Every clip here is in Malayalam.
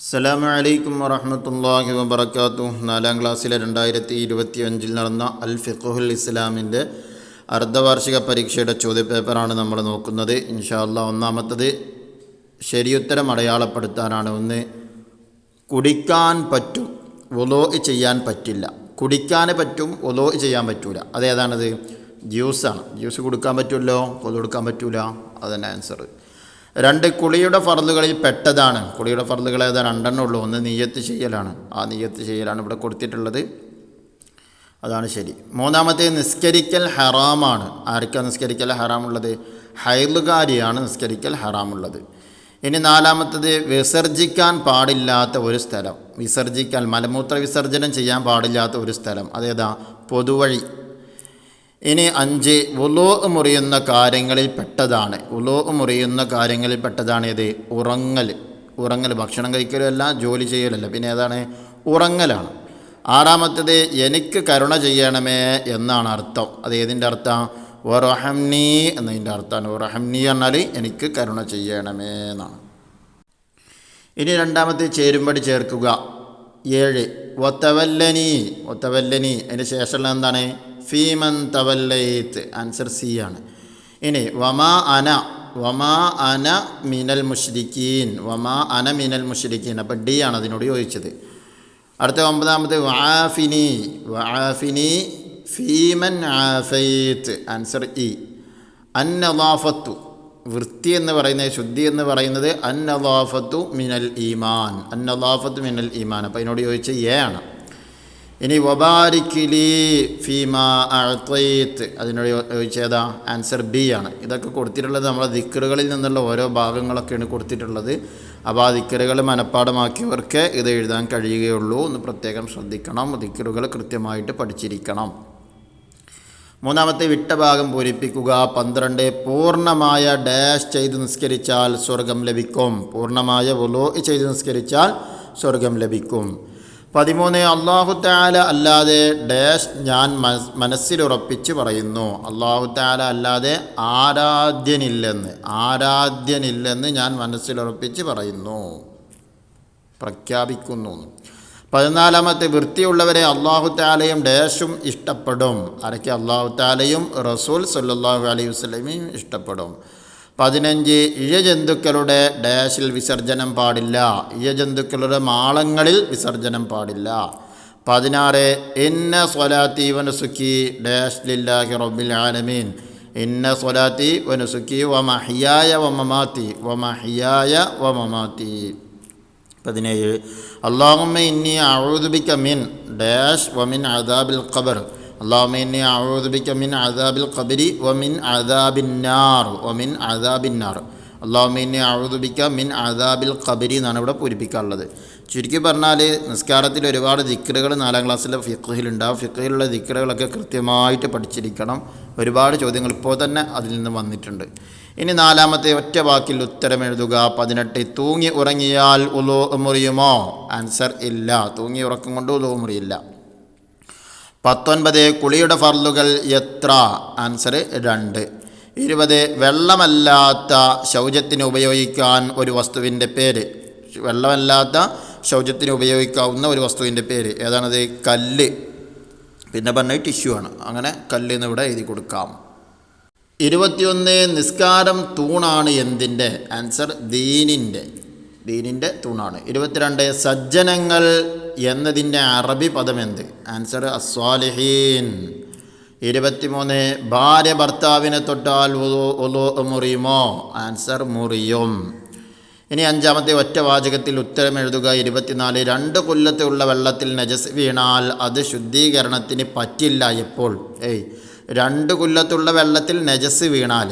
അസ്സലാമു അലൈക്കും വറഹ്മത്തുള്ളാഹി വബറകാതുഹു. 4ാം ക്ലാസ്സിലെ 2025 നടന്ന അൽ ഫിഖ്ഹുൽ ഇസ്ലാമിൻ്റെ അർദ്ധവാർഷിക പരീക്ഷയുടെ ചോദ്യപേപ്പറാണ് നമ്മൾ നോക്കുന്നത്. ഇൻഷാ അല്ലാഹ് ഒന്നാമത്തത് ശരിയുത്തരം അടയാളപ്പെടുത്താനാണ്. ഒന്ന്, കുടിക്കാൻ പറ്റും, വുളൂ ചെയ്യാൻ പറ്റില്ല. കുടിക്കാൻ പറ്റും, വുളൂ ചെയ്യാൻ പറ്റൂല. അതേതാണത്? ജ്യൂസാണ്. ജ്യൂസ് കുടിക്കാൻ പറ്റുമല്ലോ, വുളൂ എടുക്കാൻ പറ്റൂല. അതന്നെ ആൻസർ. 2, കുളിയുടെ ഫർളുകളിൽ പെട്ടതാണ്. കുളിയുടെ ഫർളുകൾ ഏതാ? 2 ഉള്ളൂ. ഒന്ന് നിയ്യത്ത് ചെയ്യലാണ്. ആ നിയ്യത്ത് ചെയ്യലാണ് ഇവിടെ കൊടുത്തിട്ടുള്ളത്. അതാണ് ശരി. 3, നിസ്കരിക്കൽ ഹറാമാണ്. ആർക്കാണ് നിസ്കരിക്കൽ ഹറാമുള്ളത്? ഹൈലുകാരിയാണ് നിസ്കരിക്കൽ ഹറാമുള്ളത്. ഇനി 4, വിസർജിക്കാൻ പാടില്ലാത്ത ഒരു സ്ഥലം. വിസർജിക്കാൻ, മലമൂത്ര വിസർജനം ചെയ്യാൻ പാടില്ലാത്ത ഒരു സ്ഥലം. അതേതാ? പൊതുവഴി. ഇനി 5, വുളൂ മുറിയുന്ന കാര്യങ്ങളിൽ പെട്ടതാണ്. വുളൂ മുറിയുന്ന കാര്യങ്ങളിൽ പെട്ടതാണ് ഏത്? ഉറങ്ങൽ. ഭക്ഷണം കഴിക്കലല്ല, ജോലി ചെയ്യലല്ല, പിന്നെ ഏതാണ്? ഉറങ്ങലാണ്. 6, എനിക്ക് കരുണ ചെയ്യണമേ എന്നാണ് അർത്ഥം. അത് ഏതിൻ്റെ അർത്ഥം? വറഹംനി എന്നതിൻ്റെ അർത്ഥമാണ്. വറഹംനി എന്നാൽ എനിക്ക് കരുണ ചെയ്യണമേ എന്നാണ്. ഇനി 2, ചേരുമ്പടി ചേർക്കുക. 7, വതവല്ലനി. അതിന് ശേഷമുള്ള എന്താണ്? ഫീമൻ തവല്ലൈത്ത്. ആൻസർ സി ആണ്. ഇനി വമാ അന മിനൽ മുശ്രിക്കീൻ. അപ്പം ഡി ആണ് അതിനോട് ചോദിച്ചത്. അടുത്ത 9, വആഫിനി ഫീമൻ ആഫൈത്ത്. Answer E. അന്നദാഫത്തു, വൃത്തി എന്ന് പറയുന്നത്, ശുദ്ധി എന്ന് പറയുന്നത് അന്നദാഫത്തു മിനൽ ഈമാൻ. അപ്പം അതിനോട് ചോദിച്ച എ ആണ്. ഇനി വബാരിക്കിലി ഫീമാ അഅ്തൈത്ത്. അതിനോട് ചോദിച്ചേതാ? ആൻസർ ബി ആണ്. ഇതൊക്കെ കൊടുത്തിട്ടുള്ളത് നമ്മളെ ദിക്റുകളിൽ നിന്നുള്ള ഓരോ ഭാഗങ്ങളൊക്കെയാണ് കൊടുത്തിട്ടുള്ളത്. അപ്പോൾ ആ ദിക്റുകൾ മനഃപ്പാടമാക്കിയവർക്ക് ഇത് എഴുതാൻ കഴിയുകയുള്ളൂ എന്ന് പ്രത്യേകം ശ്രദ്ധിക്കണം. ദിക്റുകൾ കൃത്യമായിട്ട് പഠിച്ചിരിക്കണം. 3, വിട്ട ഭാഗം പൂരിപ്പിക്കുക. 12, പൂർണ്ണമായ ഡാഷ് ചെയ്ത് നിസ്കരിച്ചാൽ സ്വർഗം ലഭിക്കും. പൂർണ്ണമായ വുളൂ ചെയ്ത് നിസ്കരിച്ചാൽ സ്വർഗം ലഭിക്കും. 13, അല്ലാഹു തആല അല്ലാതെ ഡാഷ് ഞാൻ മനസ്സിലുറപ്പിച്ച് പറയുന്നു. അല്ലാഹു തആല അല്ലാതെ ആരാധ്യനില്ലെന്ന് ഞാൻ മനസ്സിലുറപ്പിച്ച് പറയുന്നു, പ്രഖ്യാപിക്കുന്നു. 14, വൃത്തിയുള്ളവരെ അല്ലാഹു തആലയും ഡാഷും ഇഷ്ടപ്പെടും. ആരൊക്കെ? അല്ലാഹു തആലയും റസൂൽ സല്ലല്ലാഹു അലൈഹി വസല്ലമയും ഇഷ്ടപ്പെടും. 15, ഇഴജന്തുക്കളുടെ ഡാഷിൽ വിസർജനം പാടില്ല. ഇഴജന്തുക്കളുടെ മാളങ്ങളിൽ വിസർജനം പാടില്ല. 16, ഇന്ന സ്വലാത്തി വനുസുക്കി ഡാഷ് ലില്ലാഹി റബ്ബിൽ ആലമീൻ. ഇന്ന സ്വലാത്തി വനുസുക്കി വമഹ്യായ വമമാതി. 17, അല്ലാഹുമ്മ ഇന്നി അഊദു ബിക മിൻ ഡാഷ് വമിൻ അദാബിൽ ഖബർ. അല്ലാഹുമ്മ ഇന്നി അഊദു ബിക മിൻ അദാബിൽ ഖബരി വമിൻ അദാബിന്നാർ. അല്ലാഹുമ്മ ഇന്നി അഊദു ബിക മിൻ അദാബിൽ ഖബരി എന്നാണ് ഇവിടെ പൂരിപ്പിക്കാനുള്ളത്. ചുരുക്കി പറഞ്ഞാൽ നിസ്കാരത്തിൽ ഒരുപാട് ദിക്റുകൾ 4ാം ക്ലാസ്സിലെ ഫിഖ്ഹിലുണ്ടാവും. ഫിഖ്ഹിലുള്ള ദിക്റുകളൊക്കെ കൃത്യമായിട്ട് പഠിച്ചിരിക്കണം. ഒരുപാട് ചോദ്യങ്ങൾ ഇപ്പോൾ തന്നെ അതിൽ നിന്ന് വന്നിട്ടുണ്ട്. ഇനി 4, ഒറ്റ വാക്കിൽ ഉത്തരം എഴുതുക. 18, തൂങ്ങി ഉറങ്ങിയാൽ വുളൂ മുറിയുമോ? ആൻസർ ഇല്ല. തൂങ്ങി ഉറക്കം കൊണ്ട് വുളൂ മുറിയില്ല. 19, കുളിയുടെ ഫർളുകൾ എത്ര? ആൻസർ 2. 20, വെള്ളമല്ലാത്ത ശൗചത്തിന് ഉപയോഗിക്കാൻ ഒരു വസ്തുവിൻ്റെ പേര്. വെള്ളമല്ലാത്ത ശൗചത്തിന് ഉപയോഗിക്കാവുന്ന ഒരു വസ്തുവിൻ്റെ പേര് ഏതാണത്? കല്ല്. പിന്നെ പറഞ്ഞത് ടിഷ്യൂ ആണ്. അങ്ങനെ കല്ല് എന്ന് ഇവിടെ എഴുതി കൊടുക്കാം. 21, നിസ്കാരം തൂണാണ് എന്തിൻ്റെ? ആൻസർ ദീനിൻ്റെ തൂണാണ്. 22, സജ്ജനങ്ങൾ എന്നതിൻ്റെ അറബി പദം എന്ത്? ആൻസർ അസ്വാലിഹീൻ. 23, ഭാര്യ ഭർത്താവിനെ തൊട്ടാൽ വുളൂ മുറിയുമോ? ആൻസർ മുറിയും. ഇനി 5, ഒറ്റ വാചകത്തിൽ ഉത്തരം എഴുതുക. 24, 2 കൊല്ലത്തുള്ള വെള്ളത്തിൽ നജസ് വീണാൽ അത് ശുദ്ധീകരണത്തിന് പറ്റില്ല. എപ്പോൾ? 2 കൊല്ലത്തുള്ള വെള്ളത്തിൽ നജസ് വീണാൽ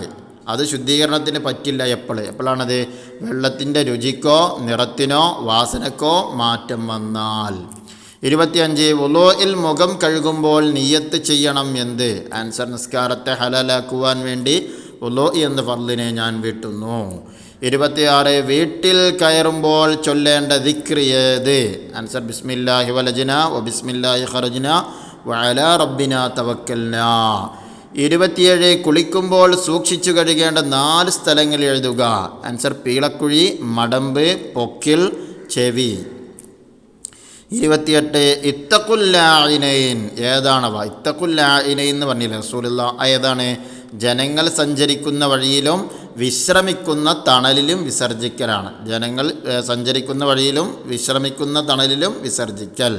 അത് ശുദ്ധീകരണത്തിന് പറ്റില്ല. എപ്പോഴാണത്? വെള്ളത്തിൻ്റെ രുചിക്കോ നിറത്തിനോ വാസനക്കോ മാറ്റം വന്നാൽ. 25, വുളൂഇൽ മുഖം കഴുകുമ്പോൾ നിയ്യത്ത് ചെയ്യണം എന്ത്? ആൻസർ നിസ്കാരത്തെ ഹലാലാക്കുവാൻ വേണ്ടി വുളൂ എന്ന ഫർളിനെ ഞാൻ വീട്ടുന്നു. 26, വീട്ടിൽ കയറുമ്പോൾ ചൊല്ലേണ്ട ദിക്ർ ഏത്? ആൻസർ ബിസ്മില്ലാഹി വലജ്നാ വബിസ്മില്ലാഹി ഖറജ്നാ വഅലാ റബ്ബിനാ തവക്കൽനാ. 27, കുളിക്കുമ്പോൾ സൂക്ഷിച്ചു കഴുകേണ്ട 4 സ്ഥലങ്ങൾ എഴുതുക. ആൻസർ പീളക്കുഴി, മടമ്പ്, പൊക്കിൽ, ചെവി. 28 ഇത്തഖുല്ലാഇനൈൻ. ഏതാണവ? ഇത്തഖുല്ലാഇനൈൻ എന്ന് പറഞ്ഞില്ല റസൂലുള്ളാഹ്. ഏതാണ്? ജനങ്ങൾ സഞ്ചരിക്കുന്ന വഴിയിലും വിശ്രമിക്കുന്ന തണലിലും വിസർജിക്കലാണ്. ജനങ്ങൾ സഞ്ചരിക്കുന്ന വഴിയിലും വിശ്രമിക്കുന്ന തണലിലും വിസർജിക്കൽ.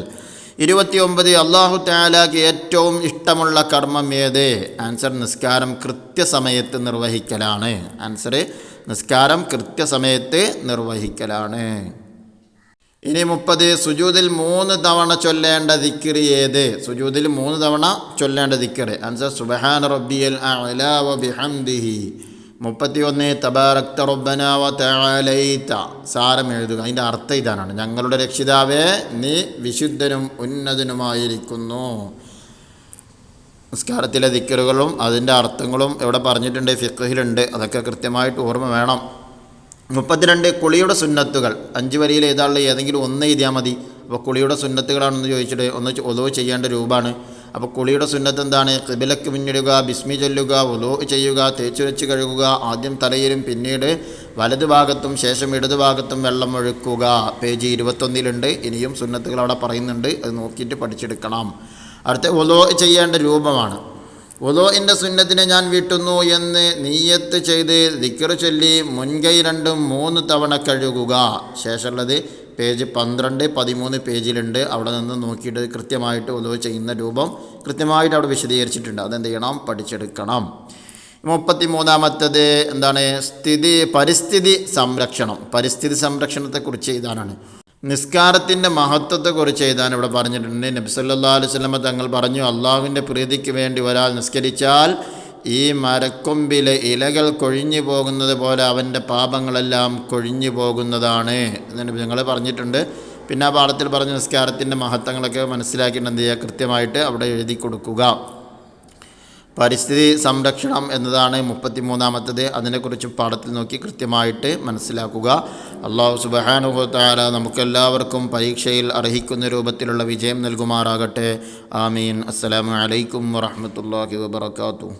29 അല്ലാഹു തആലാക്ക് ഏറ്റവും ഇഷ്ടമുള്ള കർമ്മം ഏത്? ആൻസർ നിസ്കാരം കൃത്യസമയത്ത് നിർവഹിക്കലാണ്. ആൻസർ നിസ്കാരം കൃത്യസമയത്ത് നിർവഹിക്കലാണ്. ഇനി 30 സുജൂദിൽ 3 തവണ ചൊല്ലേണ്ട ദിക്ർ ഏത്? സുജൂദിൽ 3 തവണ ചൊല്ലേണ്ട ദിക്ർ. ആൻസർ സുബ്ഹാന റബ്ബിയൽ അഅ്ലാ വ ബിഹംദിഹി. 31 തബാറക്ത റബ്ബന വ തആലൈത. സാരം എഴുതുക. അതിൻ്റെ അർത്ഥം ഇതാണ്: ഞങ്ങളുടെ രക്ഷിതാവേ, നീ വിശുദ്ധനും ഉന്നതനുമായിരിക്കുന്നു. നിസ്കാരത്തിലെ ദിക്റുകളും അതിൻ്റെ അർത്ഥങ്ങളും ഇവിടെ പറഞ്ഞിട്ടുണ്ട്, ഫിഖ്ഹിലുണ്ട്. അതൊക്കെ കൃത്യമായിട്ട് ഓർമ്മ വേണം. 32 കുളിയുടെ സുന്നത്തുകൾ. 5 വരിയിൽ ഏതാളുള്ള ഏതെങ്കിലും ഒന്ന് എഴുതിയാൽ മതി. അപ്പോൾ കുളിയുടെ സുന്നത്തുകളാണെന്ന് ചോദിച്ചിട്ട് ഒലോ ചെയ്യേണ്ട രൂപമാണ്. അപ്പോൾ കുളിയുടെ സുന്നത്ത് എന്താണ്? ഖിബിലക്ക് മുന്നിടുക, ബിസ്മി ചൊല്ലുക, ഒലോ ചെയ്യുക, തേച്ചുരച്ച് കഴുകുക. ആദ്യം തലയിലും പിന്നീട് വലതു ഭാഗത്തും ശേഷം ഇടതു ഭാഗത്തും വെള്ളം ഒഴുക്കുക. പേജ് 21 ഇനിയും സുന്നത്തുകൾ അവിടെ പറയുന്നുണ്ട്. അത് നോക്കിയിട്ട് പഠിച്ചെടുക്കണം. അടുത്ത ഒലോ ചെയ്യേണ്ട രൂപമാണ്. വുളൂഇൻ്റെ സുന്നത്തിനെ ഞാൻ വീട്ടുന്നു എന്ന് നിയ്യത്ത് ചെയ്ത് ദിക്ർ ചൊല്ലി മുൻകൈ രണ്ടും 3 തവണ കഴുകുക. ശേഷമുള്ളത് പേജ് 12, 13 പേജിലുണ്ട്. അവിടെ നിന്ന് നോക്കിയിട്ട് കൃത്യമായിട്ട് വുളൂ ചെയ്യുന്ന രൂപം കൃത്യമായിട്ട് അവിടെ വിശദീകരിച്ചിട്ടുണ്ട്. അതെന്ത് ചെയ്യണം? പഠിച്ചെടുക്കണം. 33 എന്താണ്? പരിസ്ഥിതി സംരക്ഷണം. പരിസ്ഥിതി സംരക്ഷണത്തെക്കുറിച്ച് എഴുതാനാണ്. നിസ്കാരത്തിൻ്റെ മഹത്വത്തെക്കുറിച്ച് എഴുതാൻ ഇവിടെ പറഞ്ഞിട്ടുണ്ട്. നബി സല്ലല്ലാഹു അലൈഹി വസല്ലം തങ്ങൾ പറഞ്ഞു, അള്ളാഹുവിൻ്റെ പ്രീതിക്ക് വേണ്ടി ഒരാൾ നിസ്കരിച്ചാൽ ഈ മരക്കൊമ്പിലെ ഇലകൾ കൊഴിഞ്ഞു പോകുന്നത് പോലെ അവൻ്റെ പാപങ്ങളെല്ലാം കൊഴിഞ്ഞു പോകുന്നതാണ് എന്ന് ഞങ്ങൾ പറഞ്ഞിട്ടുണ്ട്. പിന്നെ ആ പാഠത്തിൽ പറഞ്ഞ നിസ്കാരത്തിൻ്റെ മഹത്വങ്ങളൊക്കെ മനസ്സിലാക്കിയിട്ട് എന്ത് ചെയ്യുക? കൃത്യമായിട്ട് അവിടെ എഴുതി കൊടുക്കുക. പരിസ്ഥിതി സംരക്ഷണം എന്നതാണ് 33. അതിനെക്കുറിച്ചും പാഠത്തിൽ നോക്കി കൃത്യമായിട്ട് മനസ്സിലാക്കുക. അല്ലാഹു സുബ്ഹാനഹു വ തആല നമുക്കെല്ലാവർക്കും പരീക്ഷയിൽ അർഹിക്കുന്ന രൂപത്തിലുള്ള വിജയം നൽകുമാറാകട്ടെ. ആമീൻ. അസ്സലാമു അലൈക്കും വറഹ്മത്തുള്ളാഹി വബറകാതുഹു.